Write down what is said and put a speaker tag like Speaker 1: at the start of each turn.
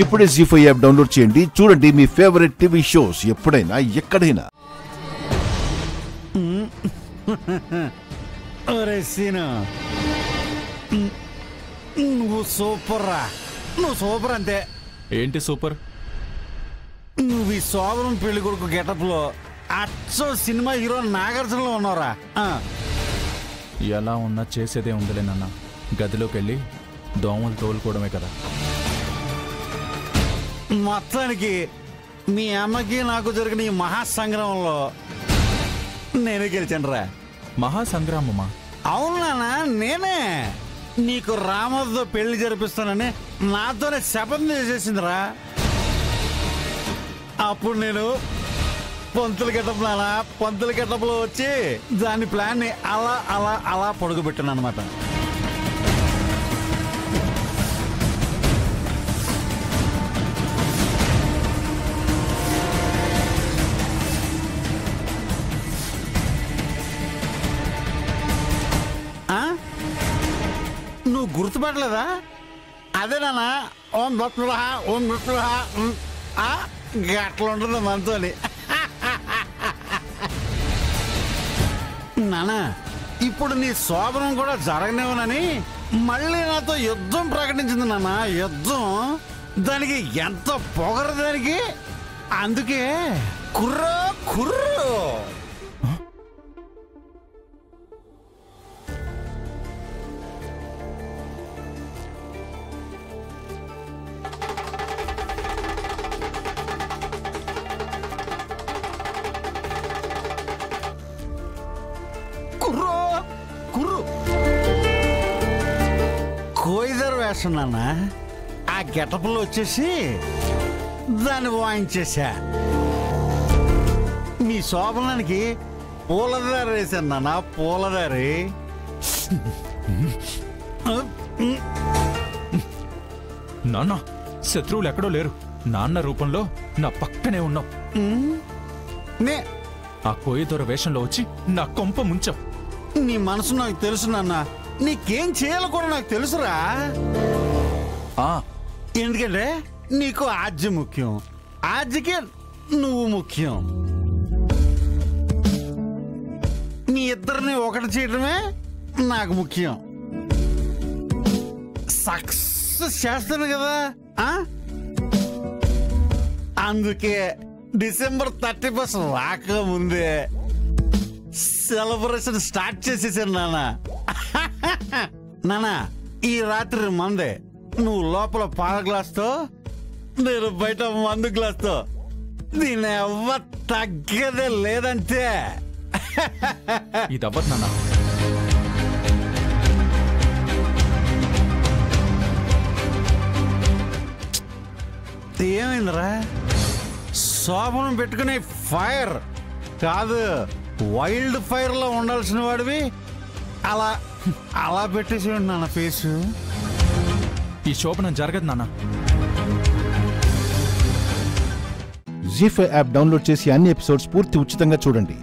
Speaker 1: ఇప్పుడే జీ5 app download చేయండి. చూడండి మీ ఫేవరెట్ టీవీ షోస్ ఎప్పుడైనా ఎక్కడైనా.
Speaker 2: నువ్వు సూపర్ రా, నువ్వు సూపర్ అంతే.
Speaker 3: ఏంటి సూపర్?
Speaker 2: నువ్వు ఈ సోదరం పెళ్లి కొడుకు గెటప్ లో అచ్చో సినిమా హీరో నాగార్జునలో ఉన్నావురా.
Speaker 3: ఎలా ఉన్నా చేసేదే ఉందిలేనన్నా. గదిలోకి వెళ్ళి దోమలు తోలుకోవడమే కదా.
Speaker 2: మొత్తానికి మీ అమ్మకి నాకు జరిగిన ఈ మహాసంగ్రామంలో నేనే గెలిచాను రా.
Speaker 3: మహాసంగ్రామమా?
Speaker 2: అవునా, నేనే నీకు రామతో పెళ్లి జరిపిస్తానని నాతోనే శపథం చేసేసిందిరా. అప్పుడు నేను పంతుల గెటప్లో వచ్చి దాని ప్లాన్ ని అలా అలా అలా పొడుగుపెట్టాను అనమాట. నువ్వు గుర్తుపట్టలేదా? అదే నాన్న, ఓం భక్తుడా ఓం భక్తుడా గట్ల ఉంటుంది మనతోని. నానా, ఇప్పుడు నీ శోభనం కూడా జరగనివ్వనని మళ్ళీ నాతో యుద్ధం ప్రకటించింది నాన్న. యుద్ధం దానికి ఎంత పొగరు దానికి. అందుకే కుర్రో కుర్రో. కోయిదర్ వేషం నాన్న. ఆ గెటప్లో వచ్చేసి దాన్ని వాయించేశా. నీ శోభనానికి పూలదారి వేశాను నాన్న, పూలదారి.
Speaker 3: నాన్న, శత్రువులు ఎక్కడో లేరు. నాన్న రూపంలో నా పక్కనే ఉన్నావు. ఆ కోయిదొర వేషంలో వచ్చి నా కొంప ముంచావు.
Speaker 2: నీ మనసు నాకు తెలుసు నాన్న. నీకేం చేయాలో కూడా నాకు తెలుసురా. ఎందుకంటే నీకు ఆజ్యం ముఖ్యం, ఆజ్యకే నువ్వు ముఖ్యం. మీ ఇద్దరిని ఒకటి చేయడమే నాకు ముఖ్యం. సక్సెస్ చేస్తాను కదా. అందుకే December 31 రాకముందే సెలబ్రేషన్ స్టార్ట్ చేసేసాను నాన్న. నాన్న, ఈ రాత్రి మందే. నువ్వు లోపల పాల గ్లాస్తో, నేను బయట మందు గ్లాస్తో. దీని ఎవ్వ తగ్గదే లేదంటే.
Speaker 3: ఇది అవ్వదు నాన్న.
Speaker 2: ఏమైందిరా? శోభనం పెట్టుకునే ఫైర్ కాదు, వైల్డ్ ఫైర్ లో ఉండాల్సిన వాడివి అలా అలా పెట్టేసి నాన్న ఫేసు.
Speaker 3: ఈ శోభనం జరగదు నాన్న.
Speaker 1: జీ5 యాప్ డౌన్లోడ్ చేసి అన్ని ఎపిసోడ్స్ పూర్తి ఉచితంగా చూడండి.